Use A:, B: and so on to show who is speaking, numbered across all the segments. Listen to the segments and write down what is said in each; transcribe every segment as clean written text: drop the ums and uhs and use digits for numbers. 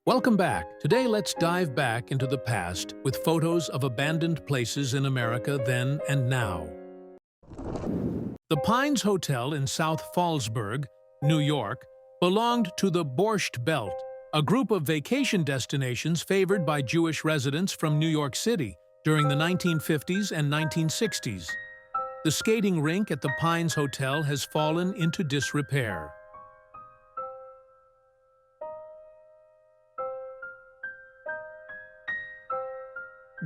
A: Welcome back. Today, let's dive back into the past with photos of abandoned places in America then and now. The Pines Hotel in South Fallsburg, New York, belonged to the Borscht Belt, a group of vacation destinations favored by Jewish residents from New York City during the 1950s and 1960s. The skating rink at the Pines Hotel has fallen into disrepair.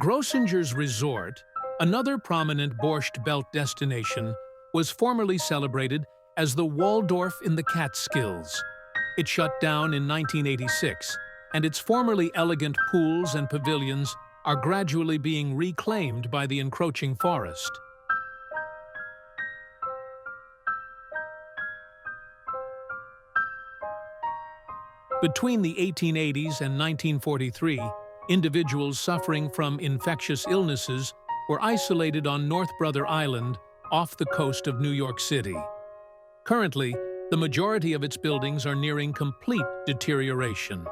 A: Grossinger's Resort, another prominent Borscht Belt destination, was formerly celebrated as the Waldorf in the Catskills. It shut down in 1986, and its formerly elegant pools and pavilions are gradually being reclaimed by the encroaching forest. Between the 1880s and 1943, individuals suffering from infectious illnesses were isolated on North Brother Island off the coast of New York City. Currently, the majority of its buildings are nearing complete deterioration.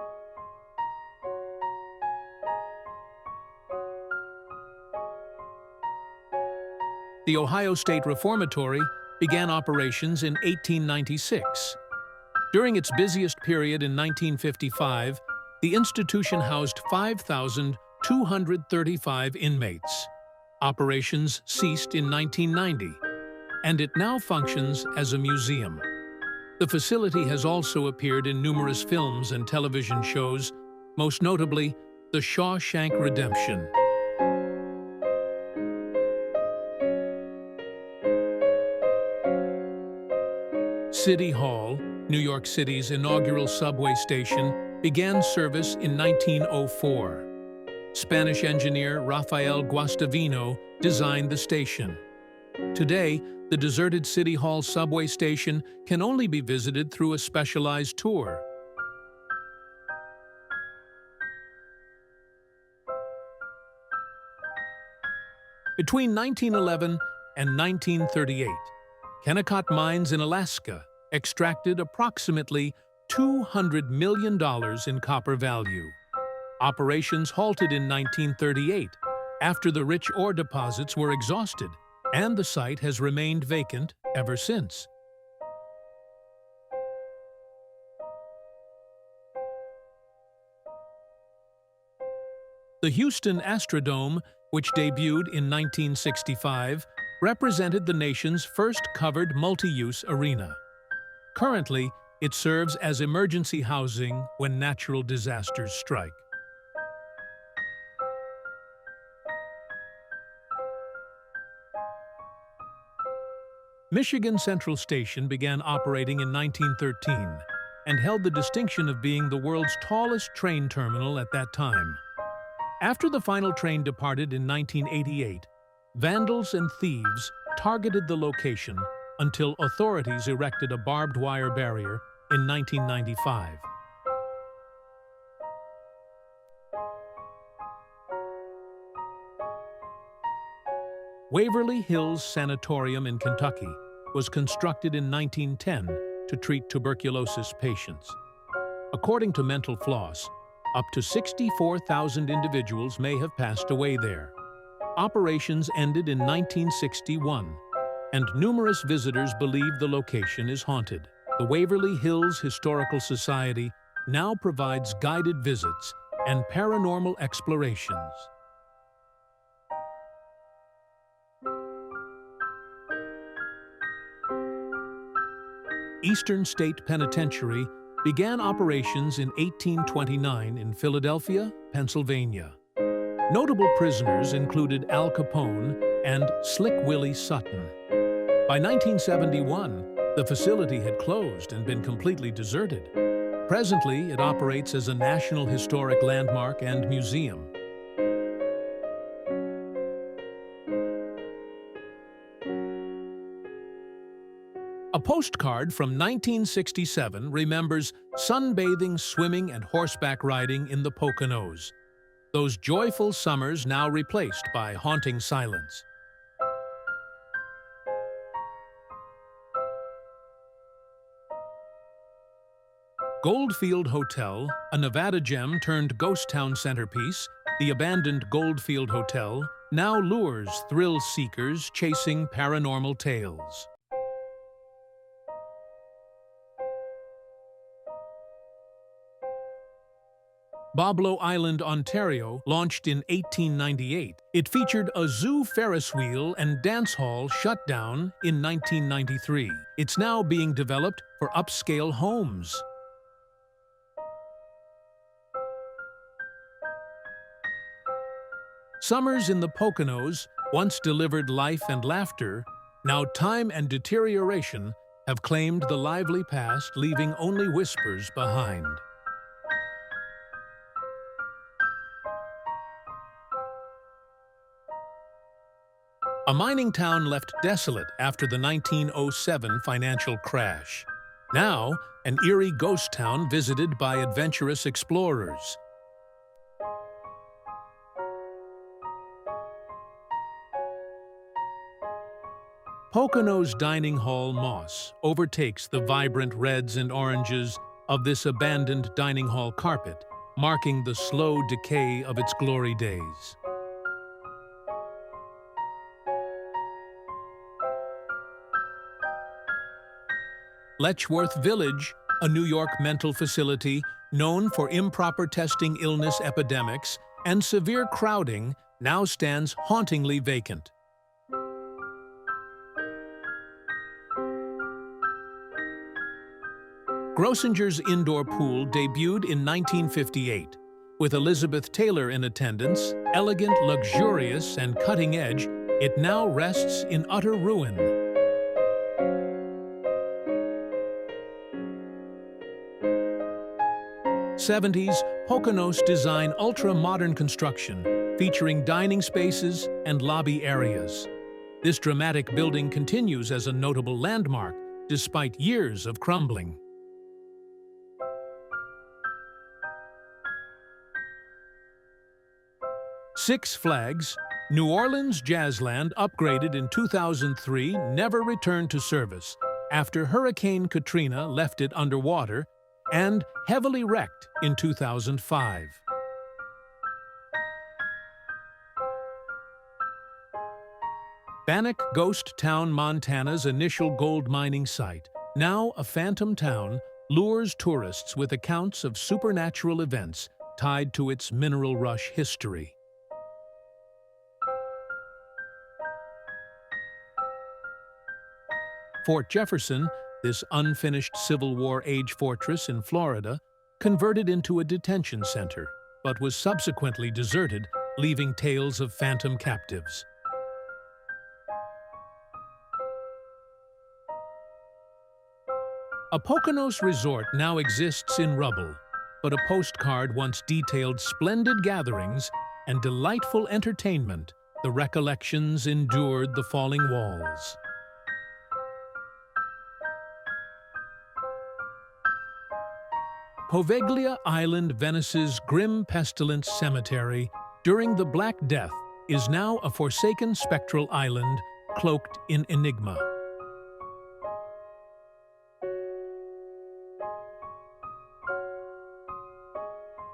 A: The Ohio State Reformatory began operations in 1896. During its busiest period in 1955, the institution housed 5,235 inmates. Operations ceased in 1990, and it now functions as a museum. The facility has also appeared in numerous films and television shows, most notably The Shawshank Redemption. City Hall, New York City's inaugural subway station, began service in 1904. Spanish engineer Rafael Guastavino designed the station. Today, the deserted City Hall subway station can only be visited through a specialized tour. Between 1911 and 1938, Kennecott Mines in Alaska extracted approximately $200 million in copper value. Operations halted in 1938 after the rich ore deposits were exhausted, and the site has remained vacant ever since. The Houston Astrodome, which debuted in 1965, represented the nation's first covered multi-use arena. Currently, it serves as emergency housing when natural disasters strike. Michigan Central Station began operating in 1913 and held the distinction of being the world's tallest train terminal at that time. After the final train departed in 1988, vandals and thieves targeted the location until authorities erected a barbed wire barrier in 1995. Waverly Hills Sanatorium in Kentucky was constructed in 1910 to treat tuberculosis patients. According to Mental Floss, up to 64,000 individuals may have passed away there. Operations ended in 1961, and numerous visitors believe the location is haunted. The Waverly Hills Historical Society now provides guided visits and paranormal explorations. Eastern State Penitentiary began operations in 1829 in Philadelphia, Pennsylvania. Notable prisoners included Al Capone and Slick Willie Sutton. By 1971, the facility had closed and been completely deserted. Presently, it operates as a National Historic Landmark and museum. A postcard from 1967 remembers sunbathing, swimming, and horseback riding in the Poconos. Those joyful summers now replaced by haunting silence. Goldfield Hotel, a Nevada gem turned ghost town centerpiece, the abandoned Goldfield Hotel, now lures thrill seekers chasing paranormal tales. Boblo Island, Ontario, launched in 1898. It featured a zoo Ferris wheel and dance hall shut down in 1993. It's now being developed for upscale homes. Summers in the Poconos once delivered life and laughter. Now time and deterioration have claimed the lively past, leaving only whispers behind. A mining town left desolate after the 1907 financial crash. Now, an eerie ghost town visited by adventurous explorers. Poconos dining hall moss overtakes the vibrant reds and oranges of this abandoned dining hall carpet, marking the slow decay of its glory days. Letchworth Village, a New York mental facility known for improper testing, illness epidemics, and severe crowding, now stands hauntingly vacant. Grossinger's indoor pool debuted in 1958. With Elizabeth Taylor in attendance, elegant, luxurious, and cutting-edge, it now rests in utter ruin. '70s Poconos design ultra-modern construction, featuring dining spaces and lobby areas. This dramatic building continues as a notable landmark, despite years of crumbling. Six Flags, New Orleans Jazzland, upgraded in 2003, never returned to service after Hurricane Katrina left it underwater, and heavily wrecked in 2005. Bannock Ghost Town, Montana's initial gold mining site, now a phantom town, lures tourists with accounts of supernatural events tied to its mineral rush history. Fort Jefferson, this unfinished Civil War-age fortress in Florida, converted into a detention center, but was subsequently deserted, leaving tales of phantom captives. A Poconos resort now exists in rubble, but a postcard once detailed splendid gatherings and delightful entertainment. The recollections endured the falling walls. Poveglia Island, Venice's grim pestilence cemetery during the Black Death, is now a forsaken spectral island cloaked in enigma.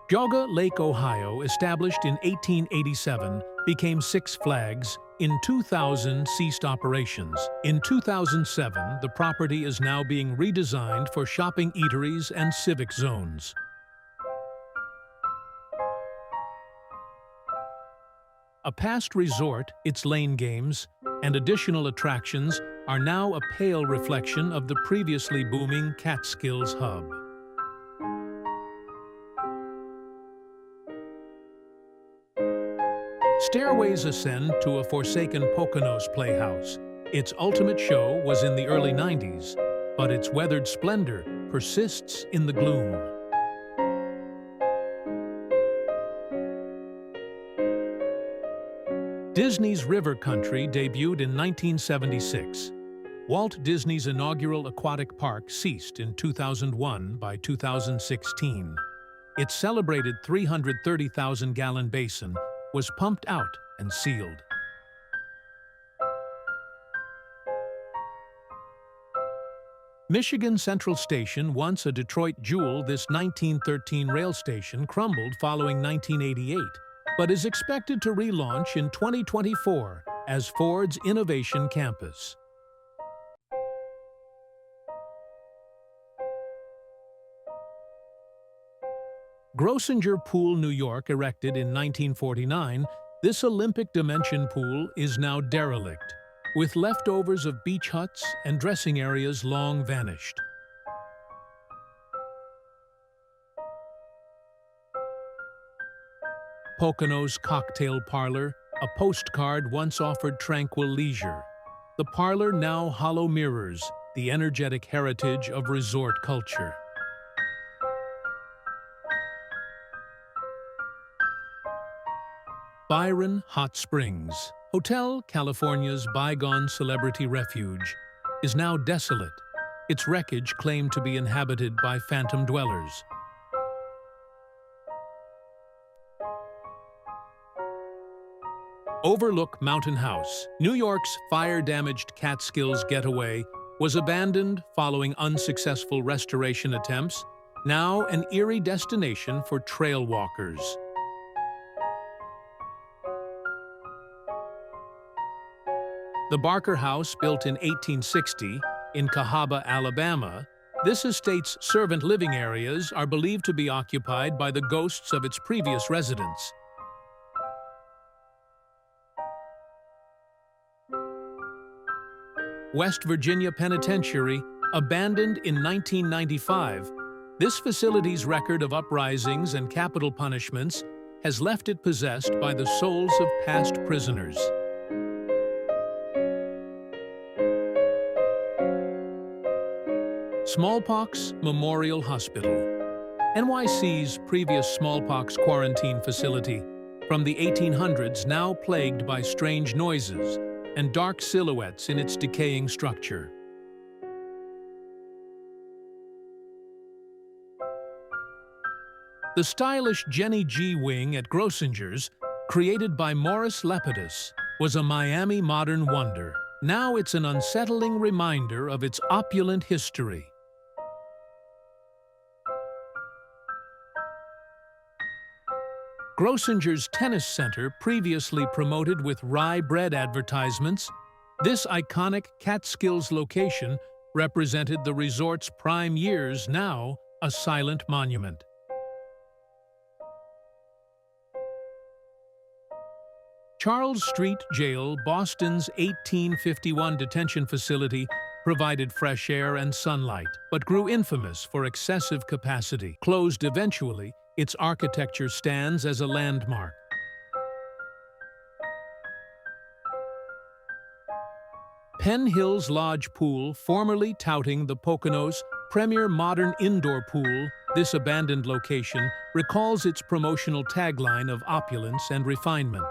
A: Geauga Lake, Ohio, established in 1887, became Six Flags. In 2000, ceased operations. In 2007, the property is now being redesigned for shopping, eateries, and civic zones. A past resort, its lane games, and additional attractions are now a pale reflection of the previously booming Catskills hub. Stairways ascend to a forsaken Poconos playhouse. Its ultimate show was in the early 90s, but its weathered splendor persists in the gloom. Disney's River Country debuted in 1976. Walt Disney's inaugural aquatic park ceased in 2001. By 2016, its celebrated 330,000-gallon basin was pumped out and sealed. Michigan Central Station, once a Detroit jewel, this 1913 rail station crumbled following 1988, but is expected to relaunch in 2024 as Ford's Innovation Campus. Grossinger Pool, New York, erected in 1949, this Olympic dimension pool is now derelict, with leftovers of beach huts and dressing areas long vanished. Pocono's Cocktail Parlor, a postcard once offered tranquil leisure. The parlor now hollow mirrors the energetic heritage of resort culture. Byron Hot Springs, Hotel California's bygone celebrity refuge, is now desolate, its wreckage claimed to be inhabited by phantom dwellers. Overlook Mountain House, New York's fire-damaged Catskills getaway, was abandoned following unsuccessful restoration attempts, now an eerie destination for trail walkers. The Barker House, built in 1860 in Cahaba, Alabama, this estate's servant living areas are believed to be occupied by the ghosts of its previous residents. West Virginia Penitentiary, abandoned in 1995, this facility's record of uprisings and capital punishments has left it possessed by the souls of past prisoners. Smallpox Memorial Hospital, NYC's previous smallpox quarantine facility, from the 1800s now plagued by strange noises and dark silhouettes in its decaying structure. The stylish Jenny G Wing at Grossinger's, created by Morris Lepidus, was a Miami modern wonder. Now it's an unsettling reminder of its opulent history. Grossinger's Tennis Center, previously promoted with rye bread advertisements, this iconic Catskills location represented the resort's prime years, now a silent monument. Charles Street Jail, Boston's 1851 detention facility, provided fresh air and sunlight, but grew infamous for excessive capacity. Closed eventually, its architecture stands as a landmark. Penn Hills Lodge Pool, formerly touting the Pocono's premier modern indoor pool, this abandoned location recalls its promotional tagline of opulence and refinement.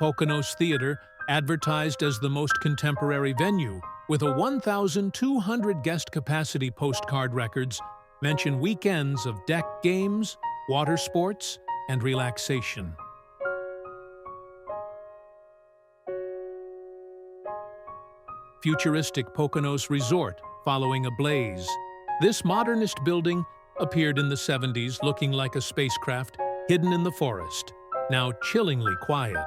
A: Pocono's Theater, advertised as the most contemporary venue, with a 1,200 guest capacity postcard records, mention weekends of deck games, water sports, and relaxation. Futuristic Poconos Resort, following a blaze. This modernist building appeared in the 70s looking like a spacecraft hidden in the forest, now chillingly quiet.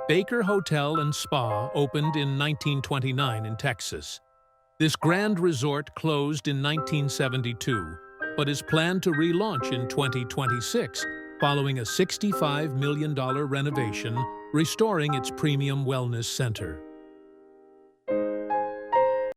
A: Baker Hotel and Spa opened in 1929 in Texas. This grand resort closed in 1972, but is planned to relaunch in 2026, following a $65 million renovation, restoring its premium wellness center.